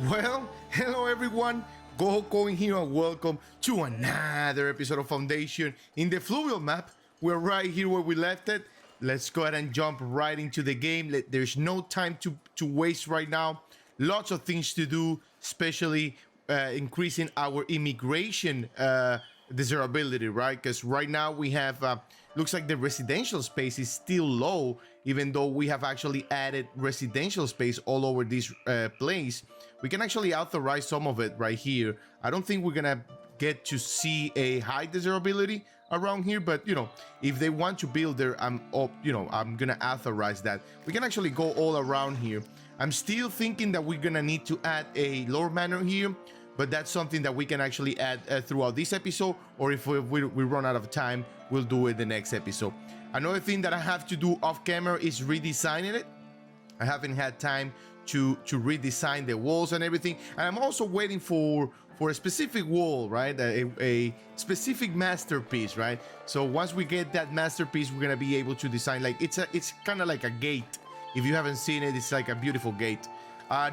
Well, hello everyone, going here and welcome to another episode of Foundation in the Fluvial map. We're right here where we left it. Let's go ahead and jump right into the game. There's no time to waste right now. Lots of things to do, especially increasing our immigration desirability, right? Because right now we have, looks like the residential space is still low, even though we have actually added residential space all over this place. We can actually authorize some of it right here. I don't think we're gonna get to see a high desirability around here, but if they want to build there, I'm gonna authorize that. We can actually go all around here. I'm still thinking that we're gonna need to add a Lord Manor here, but that's something that we can actually add throughout this episode, or if we run out of time, we'll do it the next episode. Another thing that I have to do off camera is redesigning it. I haven't had time to redesign the walls and everything, and I'm also waiting for a specific wall, right? A specific masterpiece, right? So once we get that masterpiece, we're gonna be able to design, like, it's kind of like a gate. If you haven't seen it, it's like a beautiful gate.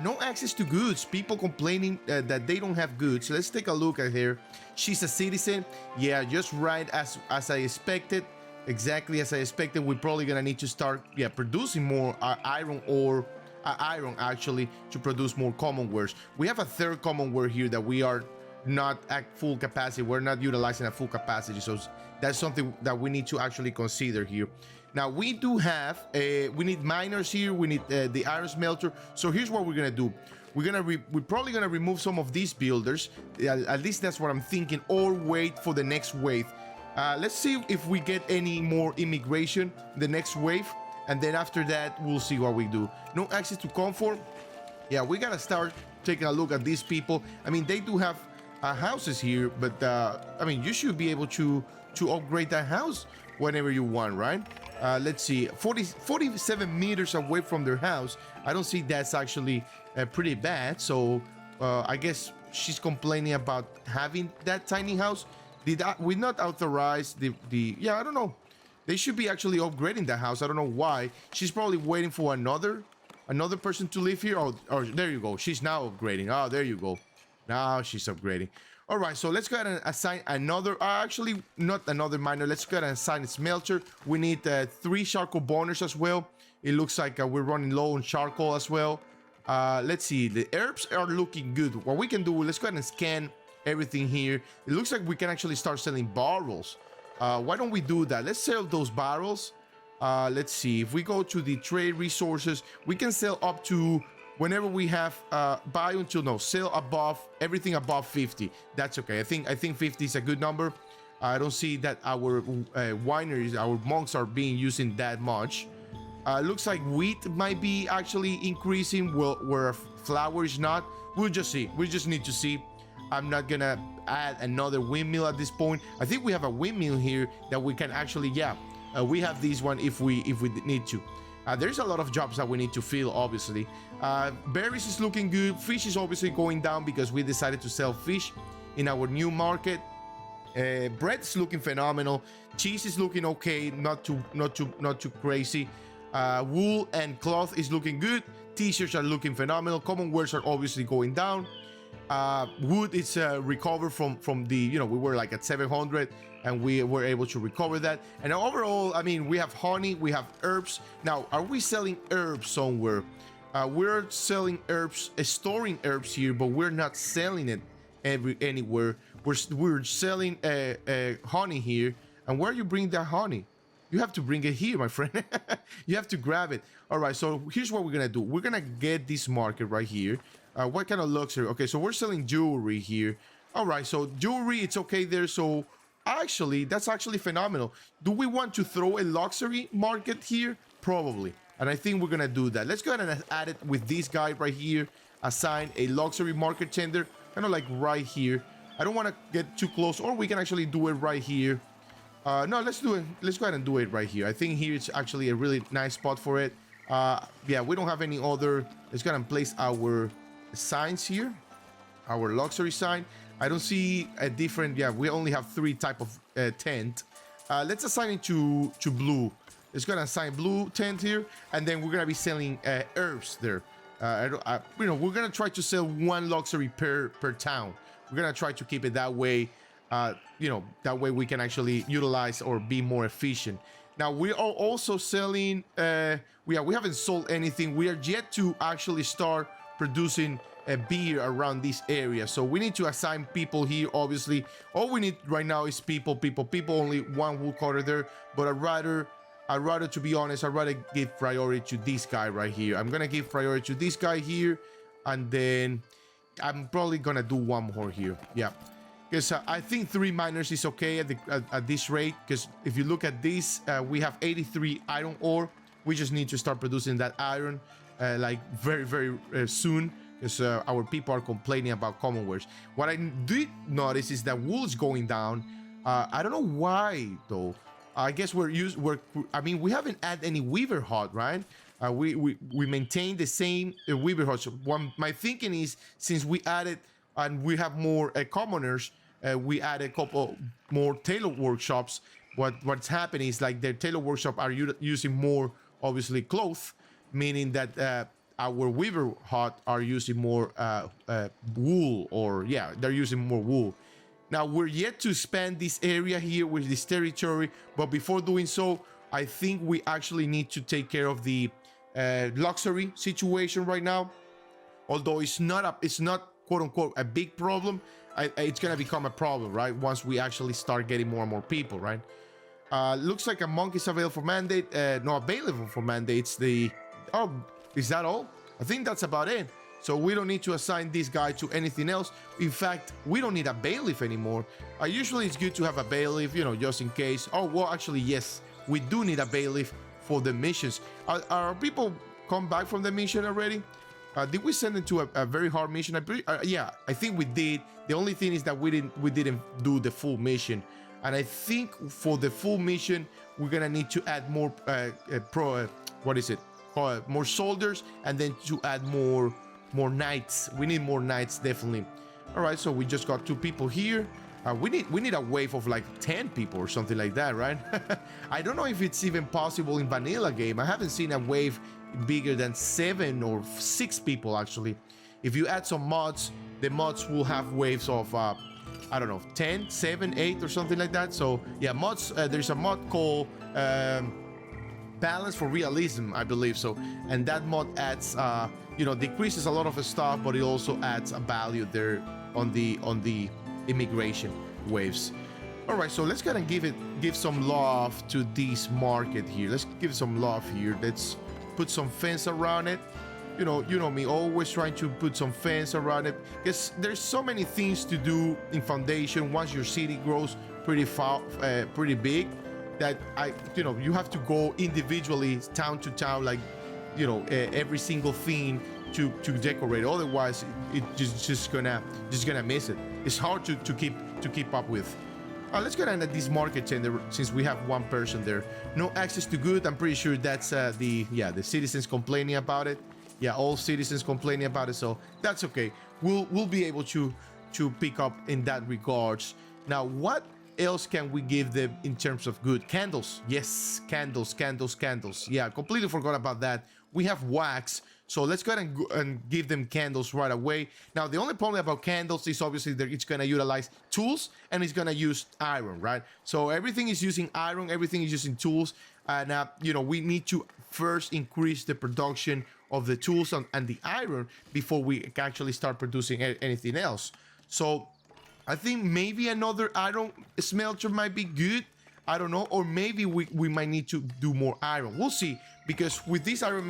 No access to goods. People complaining that they don't have goods. Let's take a look at her. She's a citizen. Yeah, just right as I expected. Exactly as I expected. We're probably gonna need to start producing more iron ore. Iron actually, to produce more commonwares. We have a third commonware here that we are not at full capacity. We're not utilizing at full capacity, so that's something that we need to actually consider here. Now we do have we need miners here. We need the iron smelter. So here's what we're gonna do. We're probably gonna remove some of these builders. At least that's what I'm thinking, or wait for the next wave. Let's see if we get any more immigration the next wave. And then after that, we'll see what we do. No access to comfort. Yeah, we gotta start taking a look at these people. I mean, they do have houses here, but I mean, you should be able to upgrade that house whenever you want, right? Let's see, 47 meters away from their house. I don't see that's actually pretty bad. So I guess she's complaining about having that tiny house. Did we not authorize the? Yeah, I don't know. They should be actually upgrading the house. I don't know why. She's probably waiting for another person to live here. Oh, there you go. She's now upgrading. Oh, there you go. Now she's upgrading. All right, so let's go ahead and assign another. Actually, not another miner. Let's go ahead and assign a smelter. We need 3 charcoal burners as well. It looks like we're running low on charcoal as well. Let's see. The herbs are looking good. What we can do, let's go ahead and scan everything here. It looks like we can actually start selling barrels. Why don't we do that? Let's sell those barrels. Let's see. If we go to the trade resources, we can sell up to whenever we have buy until sell above everything above 50. That's okay. I think 50 is a good number. I don't see that our wineries, our monks are being using that much. Looks like wheat might be actually increasing. Well, where flour is not. We'll just see. We just need to see. I'm not gonna add another windmill at this point. I think we have a windmill here that we can actually, we have this one if we need to. There's a lot of jobs that we need to fill, obviously. Berries is looking good. Fish is obviously going down because we decided to sell fish in our new market. Bread is looking phenomenal. Cheese is looking okay, not too crazy. Wool and cloth is looking good. T-shirts are looking phenomenal. Commonwares are obviously going down. Wood is recovered from the, we were like at 700 and we were able to recover that. And overall, I mean, we have honey, we have herbs. Now, are we selling herbs somewhere? We're selling herbs, storing herbs here, but we're not selling it anywhere. We're selling honey here. And where you bring that honey? You have to bring it here, my friend. You have to grab it. All right, so here's what we're gonna do. We're gonna get this market right here. What kind of luxury? Okay, so we're selling jewelry here. All right, so jewelry, it's okay there. So actually, that's actually phenomenal. Do we want to throw a luxury market here? Probably. And I think we're gonna do that. Let's go ahead and add it with this guy right here. Assign a luxury market tender, kind of like right here. I don't want to get too close, or we can actually do it right here. No, let's do it. Let's go ahead and do it right here. I think here it's actually a really nice spot for it. Yeah, we don't have any other. Let's go ahead and place our signs here, our luxury sign. I don't see a different. Yeah, we only have 3 type of tent. Let's assign it to blue. Let's go ahead and assign blue tent here, and then we're gonna be selling herbs there. We're gonna try to sell one luxury per town. We're gonna try to keep it that way. That way we can actually utilize or be more efficient. Now we are also selling. We haven't sold anything. We are yet to actually start producing a beer around this area. So we need to assign people here. Obviously, all we need right now is people. Only one wool cutter there. But I'd rather, to be honest, I'd rather give priority to this guy right here. I'm gonna give priority to this guy here, and then I'm probably gonna do one more here. Yeah, because I think 3 miners is okay at this rate. Because if you look at this, we have 83 iron ore. We just need to start producing that iron like very soon. Because our people are complaining about commonwealth. What I did notice is that wool is going down. I don't know why though. I guess we haven't added any weaver hut, right? We maintain the same weaver hut. So my thinking is, since we added and we have more commoners, we add a couple more tailor workshops. What's happening is like the tailor workshop are using more, obviously, cloth, meaning that our weaver hut are using more wool, or yeah, they're using more wool. Now, we're yet to expand this area here with this territory, but before doing so, I think we actually need to take care of the luxury situation right now. Although it's not quote unquote a big problem, it's gonna become a problem, right? Once we actually start getting more and more people, right? Looks like a monk is available for mandate. No, available for mandates. Oh, is that all? I think that's about it. So we don't need to assign this guy to anything else. In fact, we don't need a bailiff anymore. Usually it's good to have a bailiff, just in case. Oh, well, actually, yes, we do need a bailiff for the missions. Are people come back from the mission already? Did we send them to a very hard mission? Yeah, I think we did. The only thing is that we didn't do the full mission. And I think for the full mission, we're gonna need to add more more soldiers, and then to add more knights. We need more knights, definitely. All right, so we just got 2 people here. We need a wave of like 10 people or something like that, right? I don't know if it's even possible in vanilla game. I haven't seen a wave bigger than 7 or 6 people, actually. If you add some mods, the mods will have waves of I don't know, 10, 7, 8 or something like that. So yeah, mods, there's a mod called Balance for Realism, I believe so, and that mod adds decreases a lot of stuff, but it also adds a value there on the immigration waves. All right, so let's kind of give some love to this market here. Let's give some love here. Let's put some fence around it. You know me, always trying to put some fence around it, because there's so many things to do in Foundation once your city grows pretty big, that you have to go individually town to town, like every single thing to decorate. Otherwise it just gonna miss it. It's hard to keep up with. Let's go down at this market tender, since we have one person there. No access to good. I'm pretty sure that's the citizens complaining about it. Yeah, all citizens complaining about it, so that's okay. We'll be able to pick up in that regards. Now, what else can we give them in terms of good? Candles. Yes, candles. Yeah, completely forgot about that. We have wax, so let's go ahead and give them candles right away. Now, the only problem about candles is obviously that it's going to utilize tools, and it's going to use iron, right? So everything is using iron, everything is using tools, and we need to first increase the production of the tools and the iron before we can actually start producing anything else. So I think maybe another iron smelter might be good. I don't know, or maybe we might need to do more iron. We'll see, because with this iron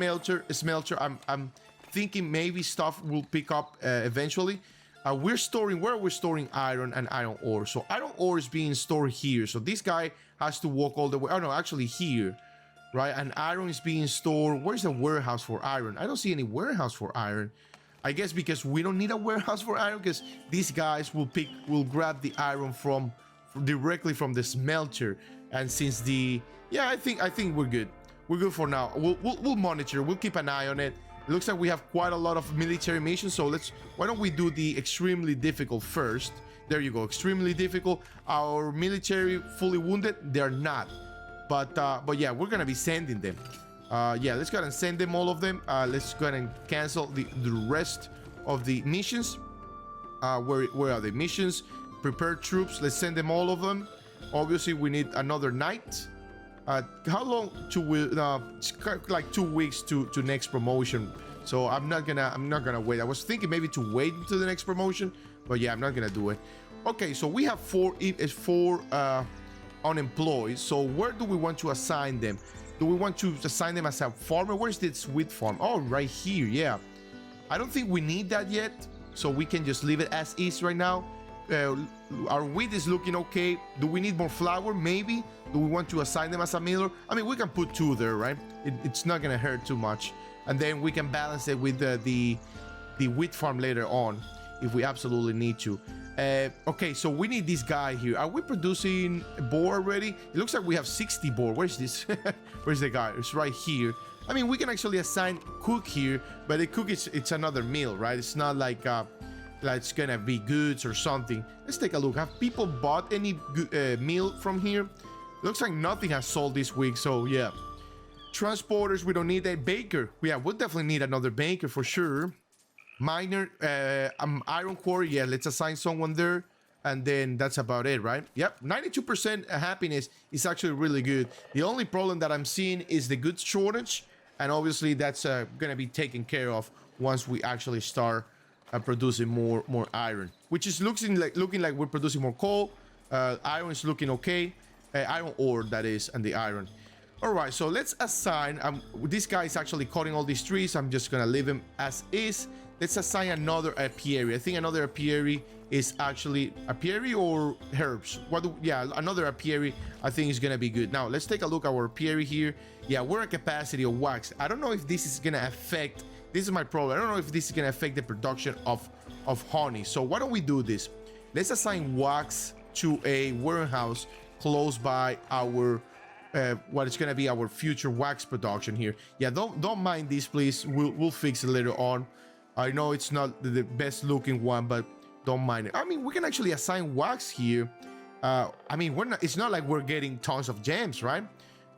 smelter, I'm thinking maybe stuff will pick up eventually. Where are we storing iron and iron ore? So iron ore is being stored here. So this guy has to walk all the way. Oh no, actually here, right? And iron is being stored. Where's the warehouse for iron? I don't see any warehouse for iron. I guess because we don't need a warehouse for iron, because these guys will grab the iron directly from the smelter. And since I think we're good. We're good for now. We'll monitor. We'll keep an eye on it. It looks like we have quite a lot of military missions, so why don't we do the extremely difficult first? There you go, extremely difficult. Our military fully wounded, they're not. But yeah, we're gonna be sending them. Yeah, let's go ahead and send them, all of them. Let's go ahead and cancel the rest of the missions. Where are the missions? Prepare troops. Let's send them, all of them. Obviously, we need another night. How long it's like 2 weeks to next promotion. So I'm not gonna wait. I was thinking maybe to wait until the next promotion, but yeah, I'm not gonna do it. Okay, so we have four unemployed. So where do we want to assign them? Do we want to assign them as a farmer? Where's this wheat farm? Oh, right here. Yeah, I don't think we need that yet, so we can just leave it as is right now. Our wheat is looking okay. Do we need more flour? Maybe. Do we want to assign them as a miller? I mean, we can put 2 there, right? It's not gonna hurt too much, and then we can balance it with the wheat farm later on if we absolutely need to. Okay, so we need this guy here. Are we producing boar already? It looks like we have 60 boar. Where's this? Where's the guy? It's right here. I mean, we can actually assign cook here, but the cook it's another meal, right? It's not like it's gonna be goods or something. Let's take a look. Have people bought any meal from here? Looks like nothing has sold this week, so yeah. Transporters, we don't need a baker. Yeah, we'll definitely need another baker for sure. Miner, iron quarry, yeah, let's assign someone there. And then that's about it, right? Yep, 92% happiness is actually really good. The only problem that I'm seeing is the goods shortage. And obviously that's gonna be taken care of once we actually start producing more iron. Which is looking like we're producing more coal. Iron is looking okay. Iron ore, that is, and the iron. All right, so let's assign. This guy is actually cutting all these trees. I'm just gonna leave him as is. Let's assign another apiary. I think another apiary is actually apiary or herbs. Yeah, another apiary I think is gonna be good. Now let's take a look at our apiary here. Yeah, we're at capacity of wax. I don't know if this is gonna affect. This is my problem. I don't know if this is gonna affect the production of honey. So why don't we do this? Let's assign wax to a warehouse close by our what is gonna be our future wax production here. Yeah, don't mind this, please. We'll fix it later on. I know it's not the best looking one, but don't mind it. I mean, we can actually assign wax here. I mean, it's not like we're getting tons of gems, right?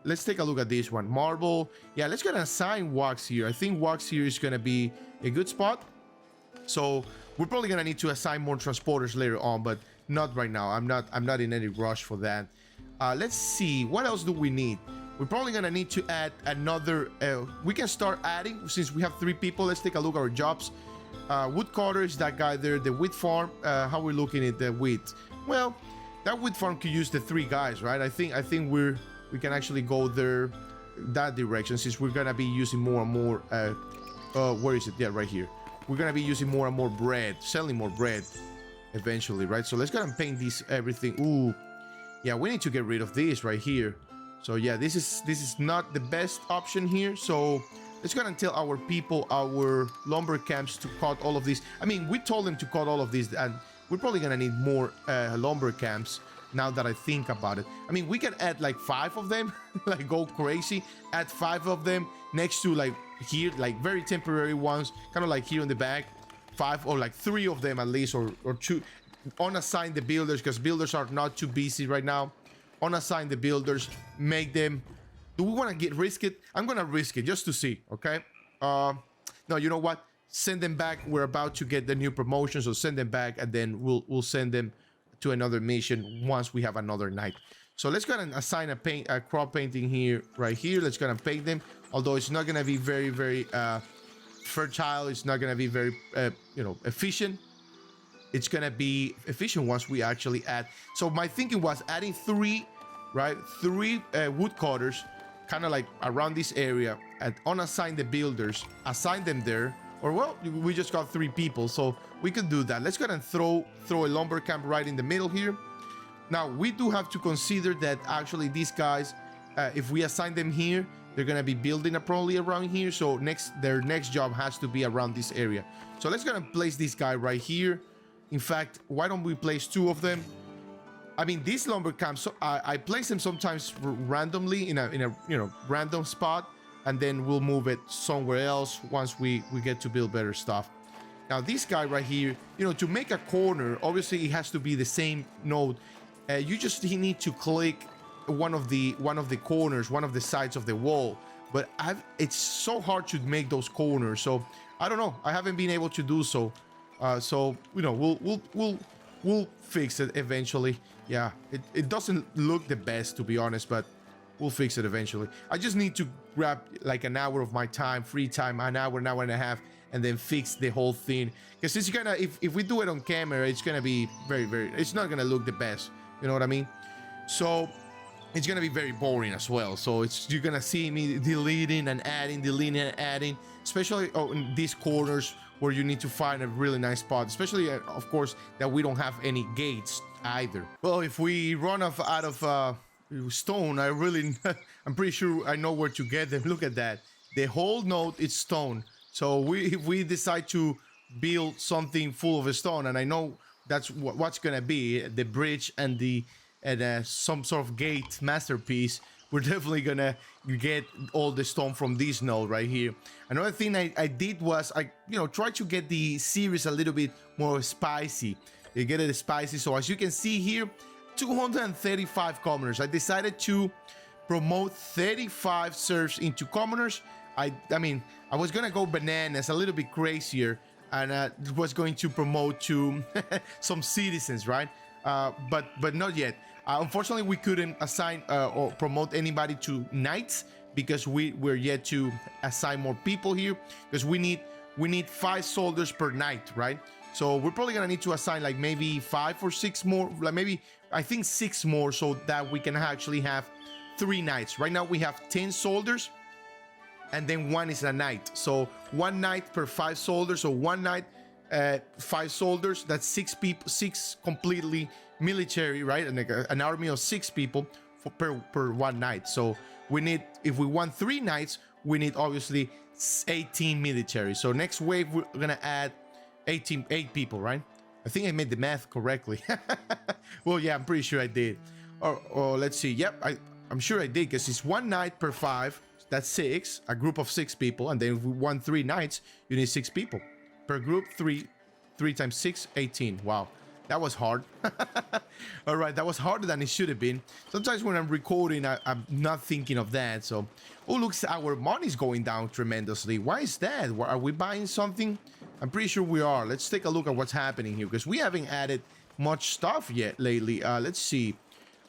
Let's take a look at this one. Marble. Yeah, let's go and assign wax here. I think wax here is gonna be a good spot. So we're probably gonna need to assign more transporters later on, but not right now. I'm not in any rush for that. Let's see, what else do we need? We're probably gonna need to add another. We can start adding since we have 3 people. Let's take a look at our jobs. Woodcutter is that guy there. The wheat farm. How we're looking at the wheat? Well, that wheat farm could use the 3 guys, right? I think we can actually go there, that direction, since we're gonna be using more and more. Where is it? Yeah, right here. We're gonna be using more and more bread, selling more bread, eventually, right? So let's go and paint this everything. Ooh. Yeah, we need to get rid of this right here. So yeah, this is not the best option here. So let's go ahead and tell our people, our lumber camps, to cut all of these. I mean, we told them to cut all of these, and we're probably gonna need more lumber camps now that I think about it. I mean, we can add like 5 of them, like go crazy, add 5 of them next to like here, like very temporary ones, kind of like here in the back, 5 or like 3 of them at least, or 2. Unassign the builders, because builders are not too busy right now. Unassign the builders, make them. Do we want to risk it? I'm gonna risk it just to see. Okay. No, you know what? Send them back. We're about to get the new promotion, so send them back, and then we'll send them to another mission once we have another night. So let's go ahead and assign a crop painting here, right here. Let's go ahead and paint them. Although it's not gonna be very fertile. It's not gonna be very efficient. It's gonna be efficient once we actually add. So my thinking was adding 3, right? 3 woodcutters, kind of like around this area, and unassign the builders, assign them there. Or well, we just got 3 people, so we could do that. Let's go ahead and throw a lumber camp right in the middle here. Now we do have to consider that actually these guys, if we assign them here, they're gonna be building probably around here. So their next job has to be around this area. So let's go ahead and place this guy right here. In fact, why don't we place 2 of them? I mean, these lumber camps, I place them sometimes randomly in a random spot, and then we'll move it somewhere else once we get to build better stuff. Now, this guy right here, to make a corner, obviously it has to be the same node. You need to click one of the corners, one of the sides of the wall. but it's so hard to make those corners. So I don't know. I haven't been able to do so. So you know, we'll fix it eventually. Yeah, it doesn't look the best, to be honest, but we'll fix it eventually. I just need to grab like an hour of my time, free time, an hour and a half, and then fix the whole thing. Because it's gonna, if we do it on camera, it's gonna be it's not gonna look the best. You know what I mean? So it's gonna be very boring as well. So you're gonna see me deleting and adding, especially in these corners where you need to find a really nice spot, especially of course that we don't have any gates either. Well, if we run out of stone, I'm pretty sure I know where to get them. Look at that. The whole node is stone. So if we decide to build something full of stone, and I know that's what's gonna be the bridge and some sort of gate masterpiece, we're definitely gonna get all the stone from this node right here. Another thing I did was I try to get the series a little bit more spicy. You get it spicy. So as you can see here, 235 commoners. I decided to promote 35 serfs into commoners. I mean, I was gonna go bananas, a little bit crazier, and was going to promote to some citizens, right? But not yet. Unfortunately, we couldn't assign or promote anybody to knights because we're yet to assign more people here, because we need 5 soldiers per knight, right? So we're probably gonna need to assign like maybe 5 or 6 more, like maybe I think 6 more, so that we can actually have 3 knights. Right now we have 10 soldiers, and then 1 is a knight. So 1 knight per 5 soldiers. So 1 knight, 5 soldiers. That's 6 people, 6 completely military, right? And like an army of 6 people per 1 knight. So we need, if we want 3 knights, we need obviously 18 military. So next wave we're gonna add 8 people, right? I think I made the math correctly. Well, yeah, I'm pretty sure I did. Or let's see. Yep, I'm sure I did, because it's 1 knight per 5. That's 6, a group of 6 people. And then if we want 3 knights, you need 6 people per group. 3 times 6, 18. Wow, that was hard. All right, that was harder than it should have been. Sometimes when I'm recording, I'm not thinking of that. So, oh, looks, our money's going down tremendously. Why is that? Are we buying something? I'm pretty sure we are. Let's take a look at what's happening here, because we haven't added much stuff yet lately. Let's see.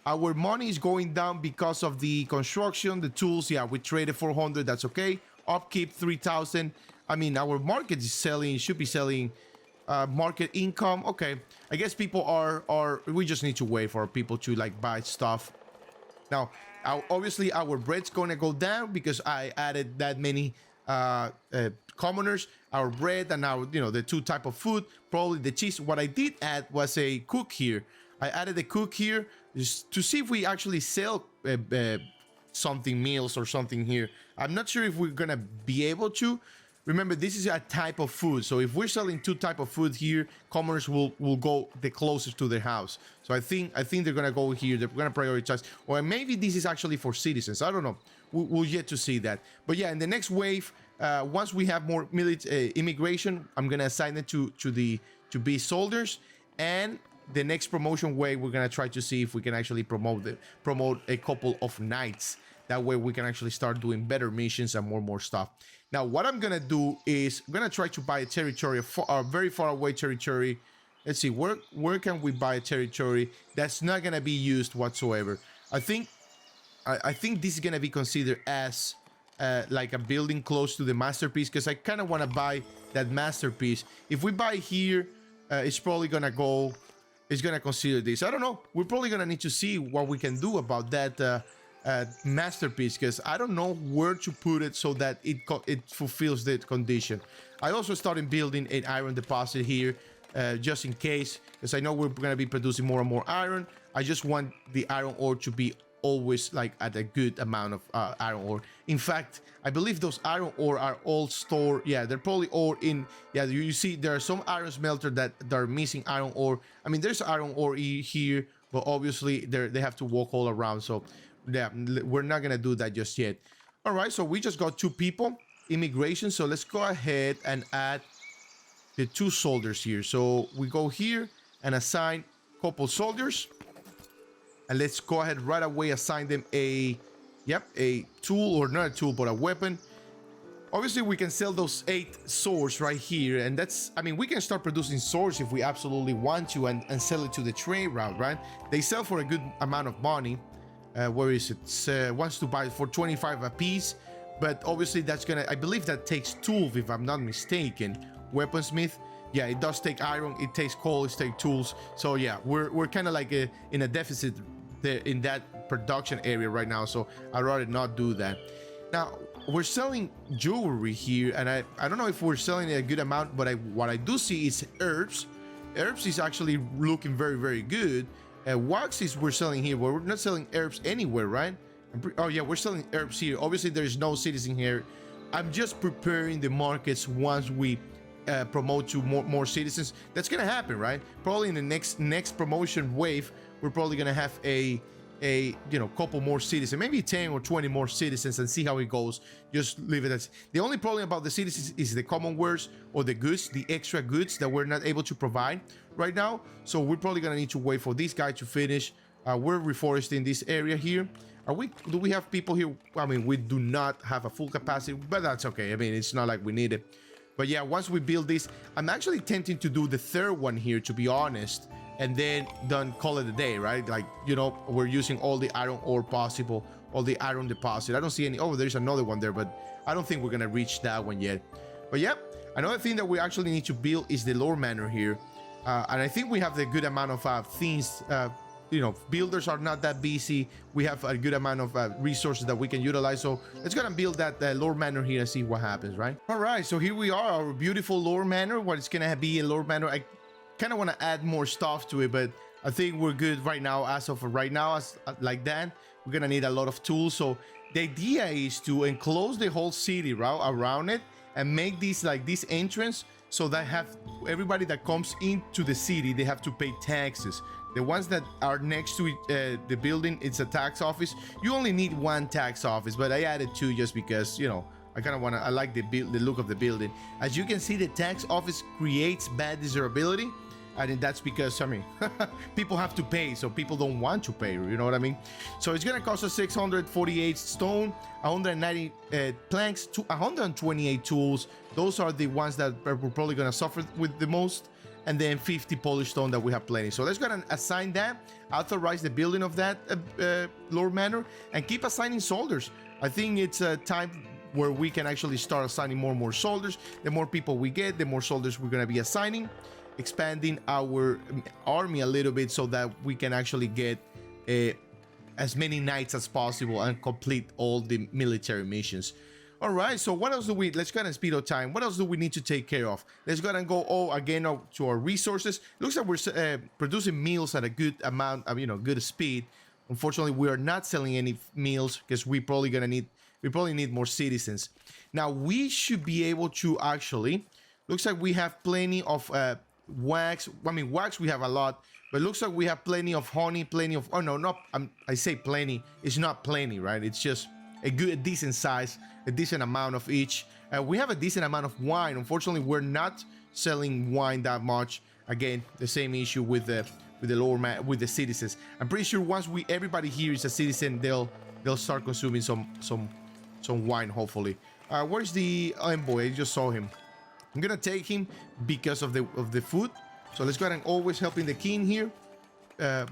Our money is going down because of the construction, the tools. Yeah, we traded 400. That's okay. Upkeep 3,000. I mean, our market is selling. Should be selling. Market income. Okay. I guess people are. We just need to wait for people to like buy stuff. Now, obviously, our bread's gonna go down because I added that many commoners. Our bread and our the 2 type of food. Probably the cheese. What I did add was a cook here. I added a cook here just to see if we actually sell something, meals or something here. I'm not sure if we're gonna be able to. Remember, this is a type of food, so if we're selling 2 type of food here, commoners will go the closest to their house. So I think they're gonna go here. They're gonna prioritize, or maybe this is actually for citizens. I don't know. We'll yet to see that. But yeah, in the next wave, once we have more immigration, I'm gonna assign it to be soldiers, and the next promotion wave, we're gonna try to see if we can actually promote a couple of knights. That way we can actually start doing better missions and more stuff. Now, what I'm gonna do is I'm gonna try to buy a territory, a very far away territory. Let's see, where can we buy a territory that's not gonna be used whatsoever? I think this is gonna be considered as like a building close to the masterpiece, because I kind of want to buy that masterpiece. If we buy here, it's probably gonna go. It's gonna consider this. I don't know. We're probably gonna need to see what we can do about that masterpiece, because I don't know where to put it so that it fulfills the condition. I also started building an iron deposit here, just in case, because I know we're gonna be producing more and more iron. I just want the iron ore to be always like at a good amount of iron ore. In fact, I believe those iron ore are all stored. Yeah, they're probably all in. Yeah, you see there are some iron smelter that are missing iron ore. I mean, there's iron ore here, but obviously they have to walk all around. So yeah, we're not gonna do that just yet. All right, so we just got 2 people immigration. So let's go ahead and add the 2 soldiers here. So we go here and assign a couple soldiers. And let's go ahead right away, assign them a Yep, a tool, or not a tool, but a weapon. Obviously, we can sell those 8 swords right here, and that's, I mean, we can start producing swords if we absolutely want to, and sell it to the trade route, right? They sell for a good amount of money. Where is it? Wants to buy for 25 a piece, but obviously that's gonna, I believe that takes 12 if I'm not mistaken. Weaponsmith, yeah, it does take iron, it takes coal, it takes tools. So yeah, we're kind of like in a deficit there in that production area right now, so I'd rather not do that. Now we're selling jewelry here, and I don't know if we're selling a good amount, but what I do see is herbs. Herbs is actually looking very, very good. Wax is we're selling here, but we're not selling herbs anywhere, right? Oh yeah, we're selling herbs here. Obviously there's no citizen here. I'm just preparing the markets once we promote to more citizens. That's gonna happen, right? Probably in the next promotion wave, we're probably gonna have a couple more citizens, maybe 10 or 20 more citizens, and see how it goes. Just leave it as the only problem about the citizens is the common wares or the goods, the extra goods that we're not able to provide right now. So we're probably gonna need to wait for this guy to finish. We're reforesting this area here. Do we have people here? I mean, we do not have a full capacity, but that's okay. I mean, it's not like we need it. But yeah, once we build this, I'm actually tempting to do the third one here, to be honest, and then done call it a day, right? Like, we're using all the iron ore possible, all the iron deposit. I don't see any. Oh, there's another one there, but I don't think we're gonna reach that one yet. But yeah, another thing that we actually need to build is the lore manor here, and I think we have the good amount of things. Builders are not that busy. We have a good amount of resources that we can utilize. So let's go and build that lore manor here and see what happens, right? All right, so here we are, our beautiful lore manor. What it's gonna be a lore manor. I kind of want to add more stuff to it, but I think we're good right now. As of right now, like that, we're gonna need a lot of tools. So the idea is to enclose the whole city around it and make this entrance, so that have everybody that comes into the city, they have to pay taxes. The ones that are next to the building, it's a tax office. You only need 1 tax office, but I added 2 just because, I kind of I like the look of the building. As you can see, the tax office creates bad desirability. I think that's because, I mean, people have to pay, so people don't want to pay, you know what I mean? So it's gonna cost us 648 stone, 190 planks, 128 tools. Those are the ones that we're probably gonna suffer with the most, and then 50 polished stone that we have plenty. So let's go and assign that, authorize the building of that lore manor, and keep assigning soldiers. I think it's a time where we can actually start assigning more and more soldiers. The more people we get, the more soldiers we're gonna be assigning, expanding our army a little bit so that we can actually get as many knights as possible and complete all the military missions. All right, so what else do let's go and speed up time. What else do we need to take care of? Let's go and go again to our resources. Looks like we're producing meals at a good amount of, good speed. Unfortunately, we are not selling any meals because we probably need more citizens. Now we should be able to actually, looks like we have plenty of wax. I mean, wax we have a lot, but it looks like we have plenty of honey, plenty of, oh no, not, I say plenty, it's not plenty, right? It's just a decent size, a decent amount of each. We have a decent amount of wine. Unfortunately, we're not selling wine that much. Again, the same issue with the with the citizens. I'm pretty sure once everybody here is a citizen, they'll start consuming some wine, hopefully. Where's the envoy? I just saw him. I'm gonna take him because of the food. So let's go ahead and always helping the king here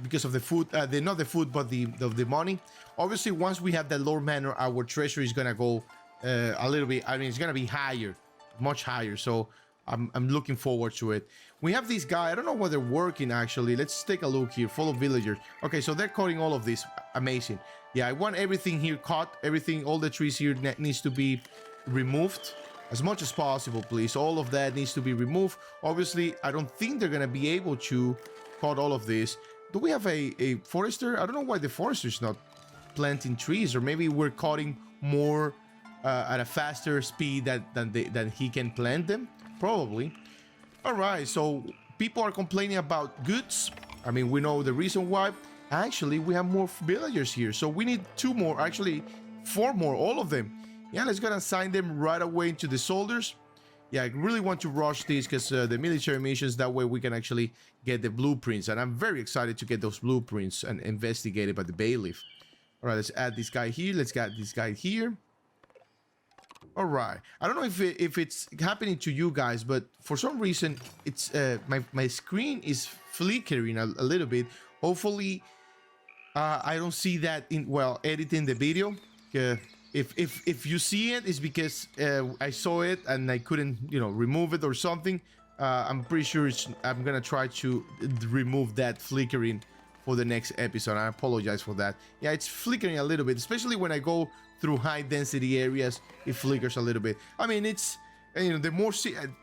because of the food. Not the food, but the money. Obviously, once we have the lore manor, our treasury is gonna go a little bit. I mean, it's gonna be higher, much higher. So I'm looking forward to it. We have this guy. I don't know whether they're working actually. Let's take a look here. Full of villagers. Okay, so they're cutting all of this. Amazing. Yeah, I want everything here cut. Everything, all the trees here needs to be removed as much as possible, please. All of that needs to be removed. Obviously, I don't think they're gonna be able to cut all of this. Do we have a forester? I don't know why the forester is not planting trees, or maybe we're cutting more at a faster speed than he can plant them. Probably. All right, so people are complaining about goods. I mean, we know the reason why. Actually, we have more villagers here, so we need 2 more, actually 4 more, all of them. Yeah, let's go and assign them right away into the soldiers. Yeah, I really want to rush this because the military missions, that way we can actually get the blueprints, and I'm very excited to get those blueprints and investigate it by the bailiff. All right, let's add this guy here. Let's get this guy here. All right. I don't know if it's happening to you guys, but for some reason, it's my screen is flickering a little bit. Hopefully, I don't see that in editing the video. If you see it, it's because I saw it and I couldn't remove it or something. I'm pretty sure I'm gonna try to remove that flickering for the next episode. I apologize for that. Yeah, it's flickering a little bit, especially when I go through high density areas. It flickers a little bit. I mean, it's the more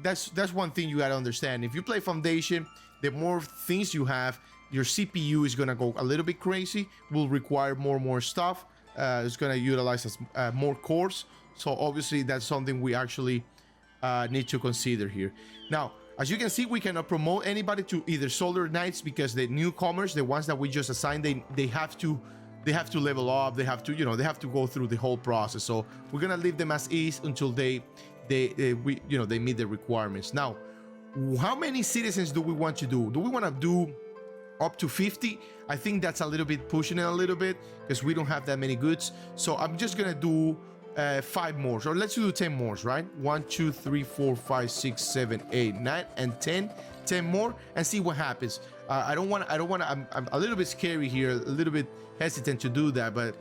that's one thing you gotta understand. If you play Foundation, the more things you have, your CPU is gonna go a little bit crazy. Will require more stuff. It's gonna utilize more cores. So obviously that's something we actually need to consider here. Now, as you can see, we cannot promote anybody to either Soldier Knights because the newcomers, the ones that we just assigned, they have to level up. They have to they have to go through the whole process. So we're gonna leave them as is until they meet the requirements. Now, how many citizens do we want to do? Do we want to do up to 50? I think that's a little bit pushing it a little bit because we don't have that many goods. So I'm just gonna do 5 more, or let's do 10 more, right? 1 2 3 4 5 6 7 8 9 and 10 more and see what happens. I don't want I'm a little bit scary here, a little bit hesitant to do that, but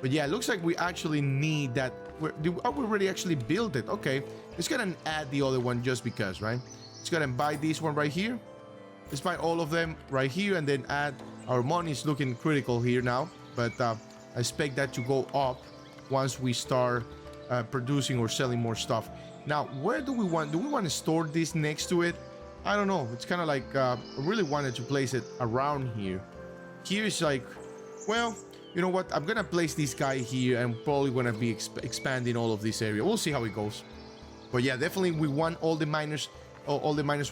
yeah, it looks like we actually need that. We already actually built it. Okay, let's go and add the other one just because, right? Let's go and buy this one right here. Let's buy all of them right here and then add. Our money is looking critical here now, but I expect that to go up once we start producing or selling more stuff. Now, where do we want to store this next to it? I don't know. It's kind of like I really wanted to place it around here. Here's like, well, you know what? I'm gonna place this guy here and probably gonna be expanding all of this area. We'll see how it goes. But yeah, definitely we want all the miners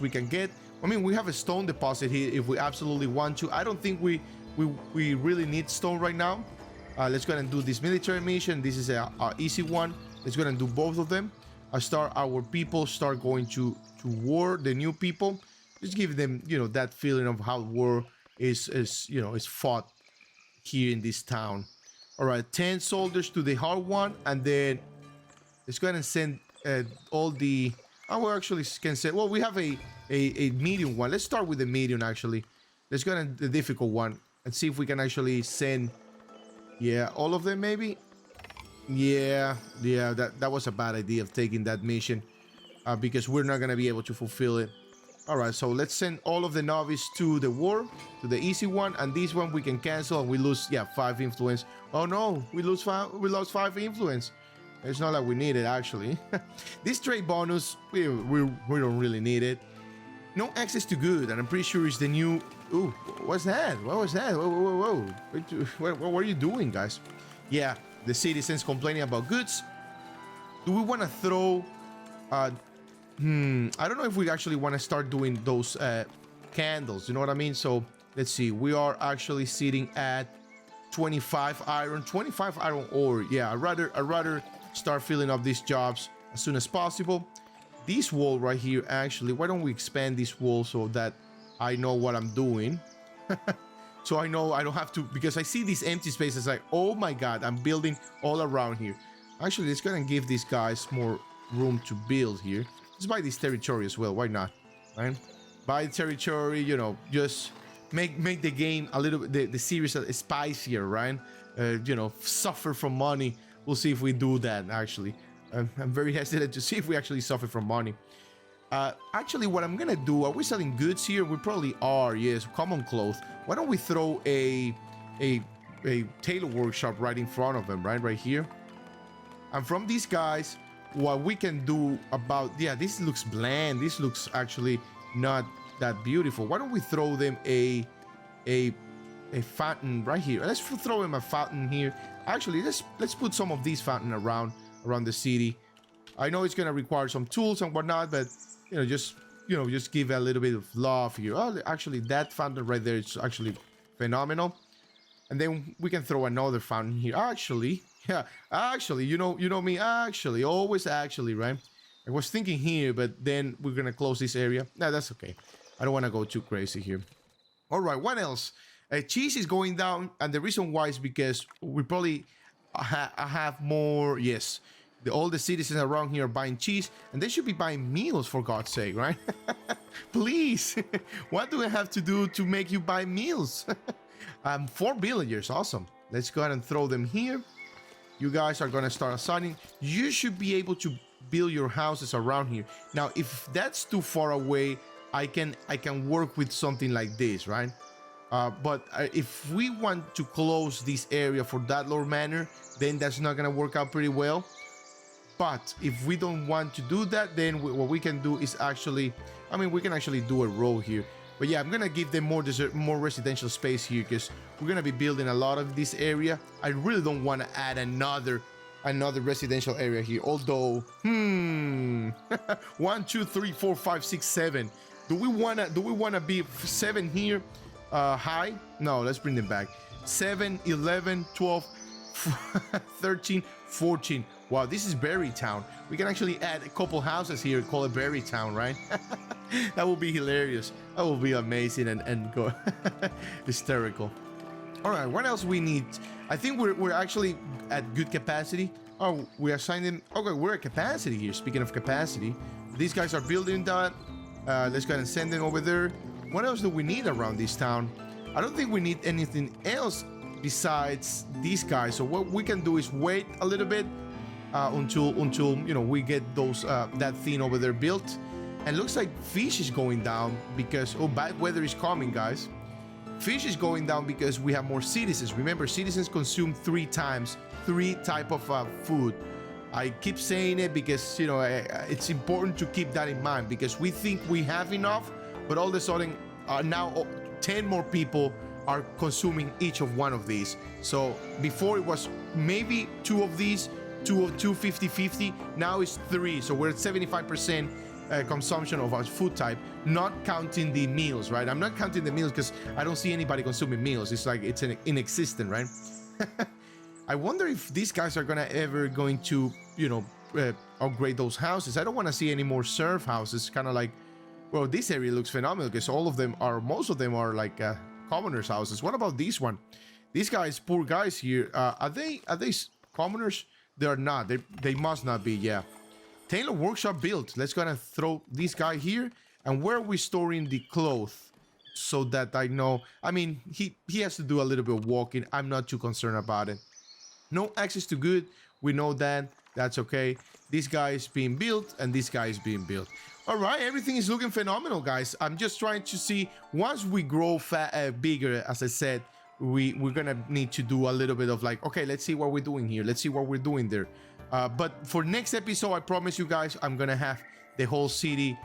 we can get. I mean, we have a stone deposit here if we absolutely want to. I don't think we really need stone right now. Let's go ahead and do this military mission. This is a easy one. Let's go ahead and do both of them. Our people start going to war. The new people, just give them that feeling of how war is fought here in this town. All right, 10 soldiers to the hard one, and then let's go ahead and send all the. We actually can send. Well, we have a medium one. Let's start with the medium actually. Let's go ahead and the difficult one and see if we can actually send. Yeah, all of them maybe. Yeah, that was a bad idea of taking that mission because we're not gonna be able to fulfill it. All right, so let's send all of the novice to the war, to the easy one, and this one we can cancel and we lose 5 influence. Oh no, we lost 5 influence. It's not like we need it actually. This trade bonus, we don't really need it. No access to good, and I'm pretty sure it's the new. Ooh, what's that? What was that? Whoa. What were you doing, guys? Yeah, the citizens complaining about goods. Do we want to throw? I don't know if we actually want to start doing those candles. You know what I mean? So let's see. We are actually sitting at 25 iron ore. Yeah, I'd rather start filling up these jobs as soon as possible. This wall right here, actually, why don't we expand this wall so that I know what I'm doing? So I know I don't have to, because I see these empty spaces like, oh my god, I'm building all around here. Actually, let's go and give these guys more room to build here. Let's buy this territory as well, why not, right? Buy territory, just make the game a little bit, the series spicier, right? Suffer from money. We'll see if we do that, actually. I'm very hesitant to see if we actually suffer from money. Actually, what I'm gonna do, are we selling goods here? We probably are, yes, common clothes. Why don't we throw a tailor workshop right in front of them, right here? And from these guys, what we can do about, this looks bland. This looks actually not that beautiful. Why don't we throw them a fountain right here? Let's throw them a fountain here. Actually, let's put some of these fountain around the city. I know it's gonna require some tools and whatnot, but just give a little bit of love here. Oh, actually, that fountain right there is actually phenomenal. And then we can throw another fountain here. Actually, you know me. Actually, always actually, right? I was thinking here, but then we're gonna close this area. No, that's okay. I don't want to go too crazy here. All right, what else? Cheese is going down, and the reason why is because we probably have more. Yes, all the citizens around here are buying cheese, and they should be buying meals, for God's sake, right? Please, what do I have to do to make you buy meals? 4 villagers, awesome. Let's go ahead and throw them here. You guys are gonna start assigning. You should be able to build your houses around here. Now, if that's too far away, I can work with something like this, right? But if we want to close this area for that Lord Manor, then that's not gonna work out pretty well. But if we don't want to do that, then what we can do is actually, I mean, we can actually do a row here. But yeah, I'm gonna give them more residential space here because we're gonna be building a lot of this area. I really don't want to add another residential area here. Although, 1, 2, 3, 4, 5, 6, 7. Do we wanna be 7 here? High? No, let's bring them back. 7, 11, 12, 13, 14. Wow, this is Berry Town. We can actually add a couple houses here, call it Berry Town, right? That will be hilarious. That will be amazing and go hysterical. All right, what else we need? I think we're actually at good capacity. Oh, we assigned them. Okay, we're at capacity here. Speaking of capacity, these guys are building that. Let's go ahead and send them over there. What else do we need around this town? I don't think we need anything else besides these guys. So what we can do is wait a little bit until you know we get those that thing over there built. And looks like fish is going down because bad weather is coming, guys. Fish is going down because we have more citizens. Remember, citizens consume 3 types of food. I keep saying it because, you know, it's important to keep that in mind because we think we have enough, but all of a sudden now 10 more people are consuming each of one of these. So before it was maybe 2 of these, 2 of 2, 50-50. Now it's 3. So we're at 75% consumption of our food type, not counting the meals, right? I'm not counting the meals because I don't see anybody consuming meals. It's like it's inexistent, right? I wonder if these guys are ever going to, you know, upgrade those houses. I don't want to see any more serf houses. Kind of like, well, this area looks phenomenal because most of them are like commoners' houses. What about this one? These guys, poor guys here, are they commoners? They are not. They must not be. Yeah. Tailor workshop built. Let's go ahead and throw this guy here. And where are we storing the clothes? So that I know. I mean, he has to do a little bit of walking. I'm not too concerned about it. No access to good. We know that. That's okay. This guy is being built and this guy is being built. All right, everything is looking phenomenal, guys. I'm just trying to see, once we grow bigger, as I said, we're gonna need to do a little bit of like, okay, let's see what we're doing here. Let's see what we're doing there. But for next episode, I promise you guys, I'm gonna have the whole city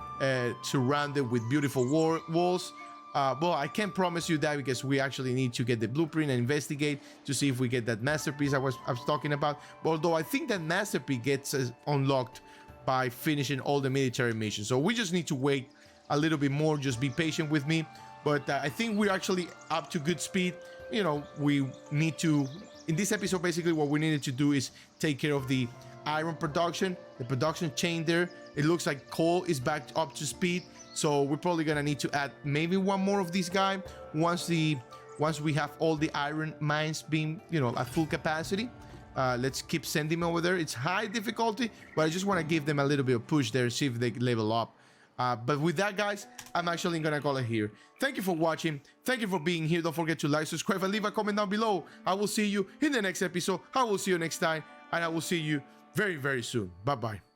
surrounded with beautiful walls. Well, I can't promise you that because we actually need to get the blueprint and investigate to see if we get that masterpiece I was talking about. But although I think that masterpiece gets unlocked by finishing all the military missions, so we just need to wait a little bit more. Just be patient with me. But I think we're actually up to good speed. You know, we need to, in this episode, basically what we needed to do is take care of the iron production, the production chain there. It looks like coal is back up to speed. So we're probably gonna need to add maybe 1 more of this guy once we have all the iron mines being, you know, at full capacity. Let's keep sending them over there. It's high difficulty, but I just want to give them a little bit of push there, see if they level up. But with that, guys, I'm actually gonna call it here. Thank you for watching. Thank you for being here. Don't forget to like, subscribe, and leave a comment down below. I will see you in the next episode. I will see you next time, and I will see you very, very soon. Bye-bye.